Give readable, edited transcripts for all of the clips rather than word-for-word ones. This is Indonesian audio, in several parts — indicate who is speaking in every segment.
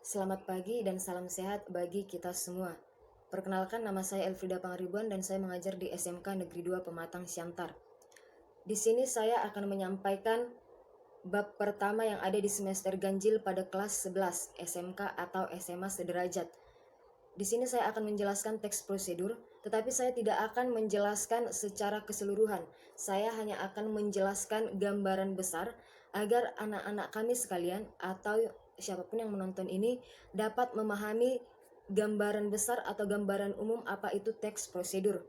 Speaker 1: Selamat pagi dan salam sehat bagi kita semua. Perkenalkan, nama saya Elfrida Pangaribuan dan saya mengajar di SMK Negeri 2 Pematang Siantar. Di sini saya akan menyampaikan bab pertama yang ada di semester ganjil pada kelas 11 SMK atau SMA sederajat. Di sini saya akan menjelaskan teks prosedur, tetapi saya tidak akan menjelaskan secara keseluruhan. Saya hanya akan menjelaskan gambaran besar agar anak-anak kami sekalian atau siapapun yang menonton ini dapat memahami gambaran besar atau gambaran umum apa itu teks prosedur.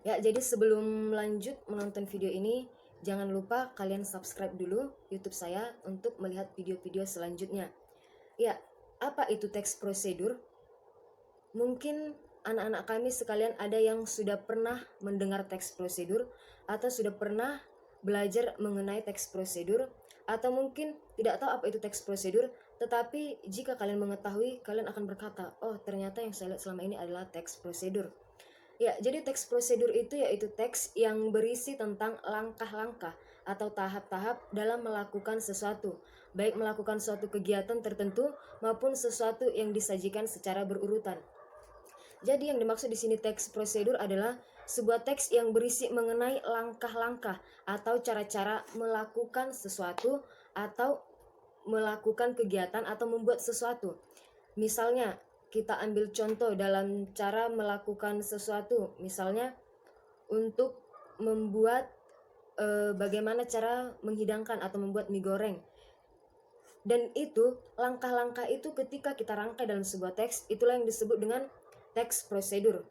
Speaker 1: Ya, jadi sebelum lanjut menonton video ini, jangan lupa kalian subscribe dulu YouTube saya untuk melihat video-video selanjutnya. Ya, apa itu teks prosedur? Mungkin anak-anak kami sekalian ada yang sudah pernah mendengar teks prosedur atau sudah pernah belajar mengenai teks prosedur, atau mungkin tidak tahu apa itu teks prosedur, tetapi jika kalian mengetahui, kalian akan berkata, oh ternyata yang saya lihat selama ini adalah teks prosedur. Ya, jadi teks prosedur itu yaitu teks yang berisi tentang langkah-langkah atau tahap-tahap dalam melakukan sesuatu, baik melakukan suatu kegiatan tertentu maupun sesuatu yang disajikan secara berurutan. Jadi yang dimaksud di sini teks prosedur adalah sebuah teks yang berisi mengenai langkah-langkah atau cara-cara melakukan sesuatu atau melakukan kegiatan atau membuat sesuatu. Misalnya, kita ambil contoh dalam cara melakukan sesuatu. Misalnya, untuk membuat bagaimana cara menghidangkan atau membuat mie goreng. Dan itu, langkah-langkah itu ketika kita rangkai dalam sebuah teks, itulah yang disebut dengan teks prosedur.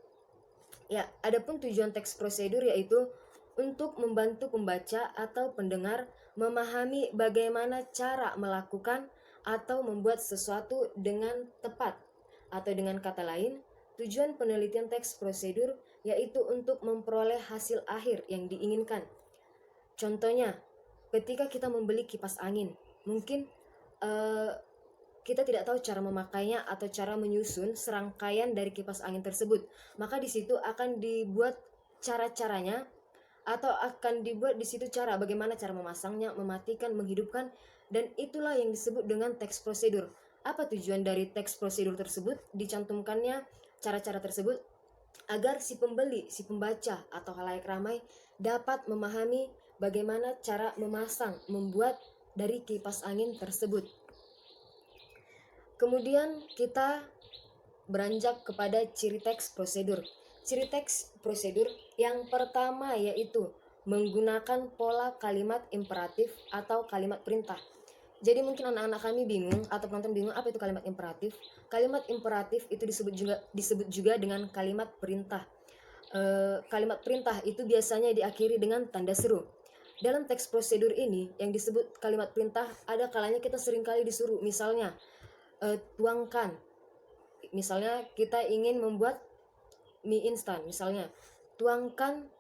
Speaker 1: Ya, adapun tujuan teks prosedur yaitu untuk membantu pembaca atau pendengar memahami bagaimana cara melakukan atau membuat sesuatu dengan tepat. Atau dengan kata lain, tujuan penelitian teks prosedur yaitu untuk memperoleh hasil akhir yang diinginkan. Contohnya, ketika kita membeli kipas angin, mungkin kita tidak tahu cara memakainya atau cara menyusun serangkaian dari kipas angin tersebut. Maka di situ akan dibuat cara-caranya atau akan dibuat di situ cara bagaimana cara memasangnya, mematikan, menghidupkan, dan itulah yang disebut dengan teks prosedur. Apa tujuan dari teks prosedur tersebut? Dicantumkannya cara-cara tersebut agar si pembeli, si pembaca atau halayak ramai dapat memahami bagaimana cara memasang, membuat dari kipas angin tersebut. Kemudian kita beranjak kepada ciri teks prosedur. Ciri teks prosedur yang pertama yaitu menggunakan pola kalimat imperatif atau kalimat perintah. Jadi mungkin anak-anak kami bingung atau penonton bingung apa itu kalimat imperatif. Kalimat imperatif itu disebut juga dengan kalimat perintah. Kalimat perintah itu biasanya diakhiri dengan tanda seru. Dalam teks prosedur ini yang disebut kalimat perintah, ada kalanya kita seringkali disuruh, misalnya tuangkan. Misalnya kita ingin membuat mie instan, misalnya tuangkan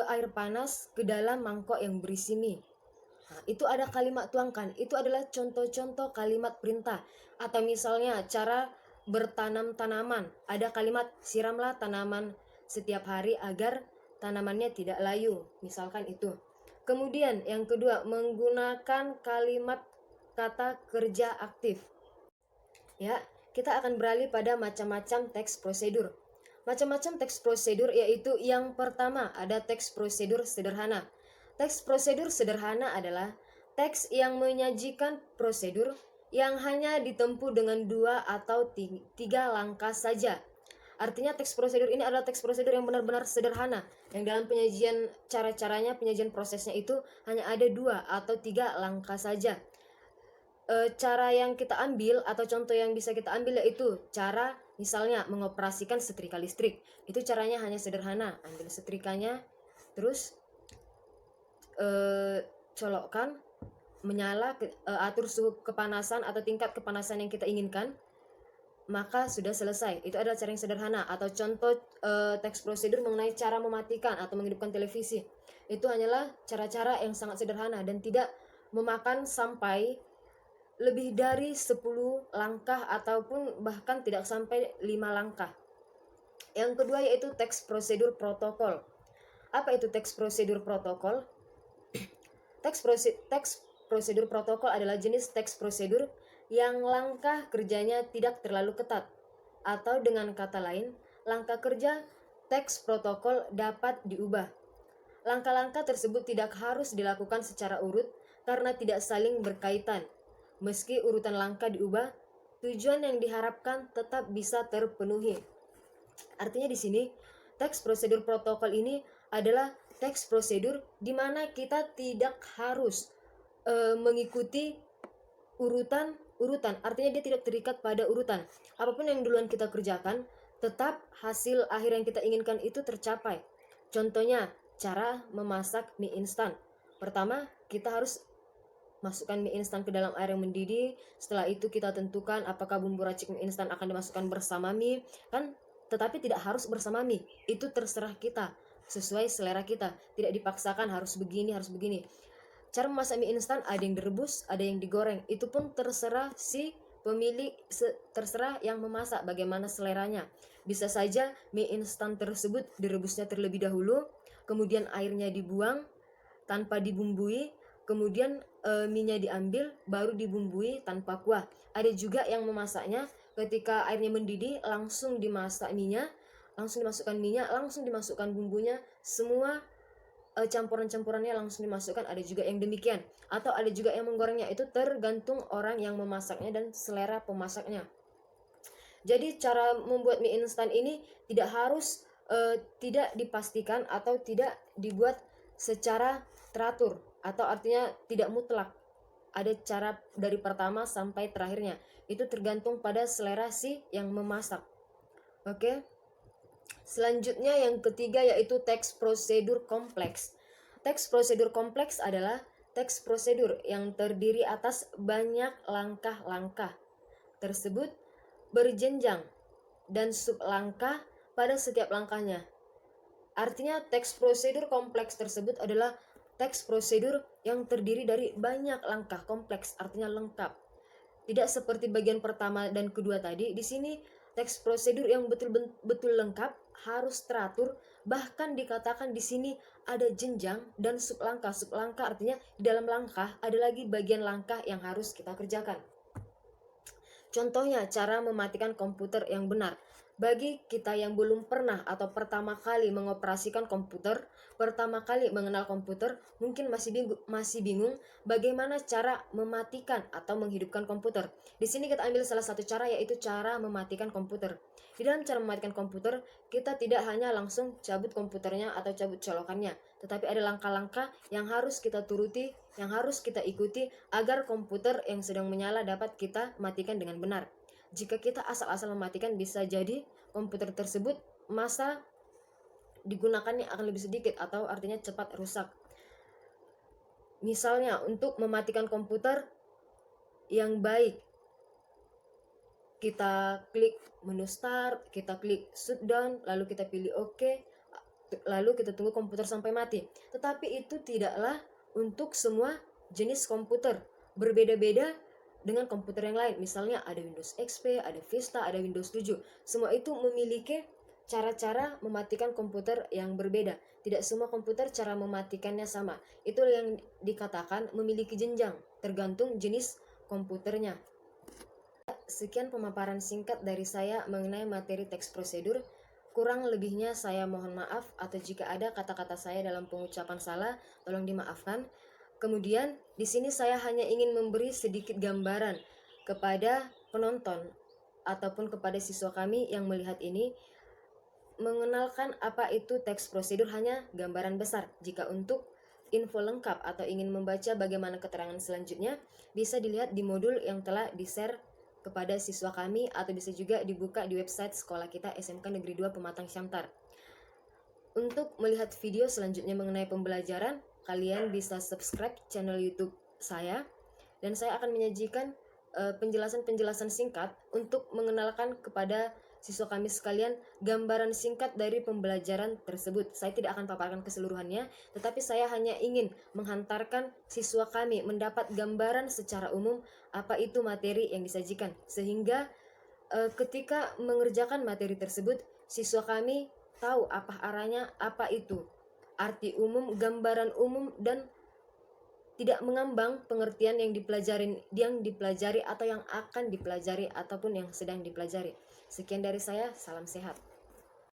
Speaker 1: air panas ke dalam mangkok yang berisi mie. Nah, itu ada kalimat tuangkan, itu adalah contoh-contoh kalimat perintah. Atau misalnya cara bertanam tanaman, ada kalimat siramlah tanaman setiap hari agar tanamannya tidak layu, misalkan itu. Kemudian yang kedua, menggunakan kalimat kata kerja aktif. Ya, kita akan beralih pada macam-macam teks prosedur. Macam-macam teks prosedur yaitu yang pertama ada teks prosedur sederhana. Teks prosedur sederhana adalah teks yang menyajikan prosedur yang hanya ditempuh dengan 2 atau 3 langkah saja. Artinya teks prosedur ini adalah teks prosedur yang benar-benar sederhana, yang dalam penyajian cara-caranya, penyajian prosesnya itu hanya ada 2 atau 3 langkah saja. Cara yang kita ambil atau contoh yang bisa kita ambil yaitu cara misalnya mengoperasikan setrika listrik. Itu caranya hanya sederhana, ambil setrikanya, terus colokkan, menyala, atur suhu kepanasan atau tingkat kepanasan yang kita inginkan, maka sudah selesai. Itu adalah cara yang sederhana. Atau contoh teks prosedur mengenai cara mematikan atau menghidupkan televisi, itu hanyalah cara-cara yang sangat sederhana dan tidak memakan sampai lebih dari 10 langkah ataupun bahkan tidak sampai 5 langkah. Yang kedua yaitu teks prosedur protokol. Apa itu teks prosedur protokol? Teks prosedur protokol adalah jenis teks prosedur yang langkah kerjanya tidak terlalu ketat. Atau dengan kata lain, langkah kerja teks protokol dapat diubah. Langkah-langkah tersebut tidak harus dilakukan secara urut karena tidak saling berkaitan. Meski urutan langkah diubah, tujuan yang diharapkan tetap bisa terpenuhi. Artinya di sini teks prosedur protokol ini adalah teks prosedur di mana kita tidak harus mengikuti urutan. Artinya dia tidak terikat pada urutan. Apapun yang duluan kita kerjakan, tetap hasil akhir yang kita inginkan itu tercapai. Contohnya, cara memasak mie instan. Pertama, kita harus masukkan mie instan ke dalam air yang mendidih. Setelah itu kita tentukan apakah bumbu racik mie instan akan dimasukkan bersama mie, kan? Tetapi tidak harus bersama mie. Itu terserah kita, sesuai selera kita. Tidak dipaksakan harus begini, harus begini. Cara memasak mie instan ada yang direbus, ada yang digoreng. Itu pun terserah si pemilik, terserah yang memasak bagaimana seleranya. Bisa saja mie instan tersebut direbusnya terlebih dahulu, kemudian airnya dibuang tanpa dibumbui, kemudian mie-nya diambil baru dibumbui tanpa kuah. Ada juga yang memasaknya ketika airnya mendidih langsung dimasak mie-nya, langsung dimasukkan mie-nya, langsung dimasukkan bumbunya, semua campuran-campurannya langsung dimasukkan. Ada juga yang demikian, atau ada juga yang menggorengnya. Itu tergantung orang yang memasaknya dan selera pemasaknya. Jadi cara membuat mie instan ini tidak harus tidak dipastikan atau tidak dibuat secara teratur, atau artinya tidak mutlak. Ada cara dari pertama sampai terakhirnya. Itu tergantung pada selera si yang memasak. Oke. Selanjutnya yang ketiga yaitu teks prosedur kompleks. Teks prosedur kompleks adalah teks prosedur yang terdiri atas banyak langkah-langkah tersebut berjenjang dan sublangkah pada setiap langkahnya. Artinya teks prosedur kompleks tersebut adalah teks prosedur yang terdiri dari banyak langkah. Kompleks artinya lengkap. Tidak seperti bagian pertama dan kedua tadi. Di sini teks prosedur yang betul-betul lengkap harus teratur, bahkan dikatakan di sini ada jenjang dan sublangkah. Sublangkah artinya di dalam langkah ada lagi bagian langkah yang harus kita kerjakan. Contohnya cara mematikan komputer yang benar. Bagi kita yang belum pernah atau pertama kali mengoperasikan komputer, pertama kali mengenal komputer, mungkin masih bingung bagaimana cara mematikan atau menghidupkan komputer. Di sini kita ambil salah satu cara, yaitu cara mematikan komputer. Di dalam cara mematikan komputer, kita tidak hanya langsung cabut komputernya atau cabut colokannya, tetapi ada langkah-langkah yang harus kita turuti, yang harus kita ikuti agar komputer yang sedang menyala dapat kita matikan dengan benar. Jika kita asal-asal mematikan, bisa jadi komputer tersebut masa digunakannya akan lebih sedikit atau artinya cepat rusak. Misalnya untuk mematikan komputer yang baik, kita klik menu start, kita klik shutdown, lalu kita pilih OK, lalu kita tunggu komputer sampai mati. Tetapi itu tidaklah untuk semua jenis komputer. Berbeda-beda dengan komputer yang lain. Misalnya ada Windows XP, ada Vista, ada Windows 7. Semua itu memiliki cara-cara mematikan komputer yang berbeda. Tidak semua komputer cara mematikannya sama. Itu yang dikatakan memiliki jenjang, tergantung jenis komputernya. Sekian pemaparan singkat dari saya mengenai materi teks prosedur. Kurang lebihnya saya mohon maaf, atau jika ada kata-kata saya dalam pengucapan salah, tolong dimaafkan. Kemudian di sini saya hanya ingin memberi sedikit gambaran kepada penonton ataupun kepada siswa kami yang melihat ini, mengenalkan apa itu teks prosedur, hanya gambaran besar. Jika untuk info lengkap atau ingin membaca bagaimana keterangan selanjutnya, bisa dilihat di modul yang telah di-share kepada siswa kami, atau bisa juga dibuka di website sekolah kita SMK Negeri 2 Pematang Siantar. Untuk melihat video selanjutnya mengenai pembelajaran, kalian bisa subscribe channel YouTube saya, dan saya akan menyajikan penjelasan-penjelasan singkat untuk mengenalkan kepada siswa kami sekalian gambaran singkat dari pembelajaran tersebut. Saya tidak akan paparkan keseluruhannya, tetapi saya hanya ingin menghantarkan siswa kami mendapat gambaran secara umum apa itu materi yang disajikan, sehingga ketika mengerjakan materi tersebut, siswa kami tahu apa arahnya, apa itu arti umum, gambaran umum, dan tidak mengambang pengertian yang dipelajari atau yang akan dipelajari ataupun yang sedang dipelajari. Sekian dari saya, salam sehat.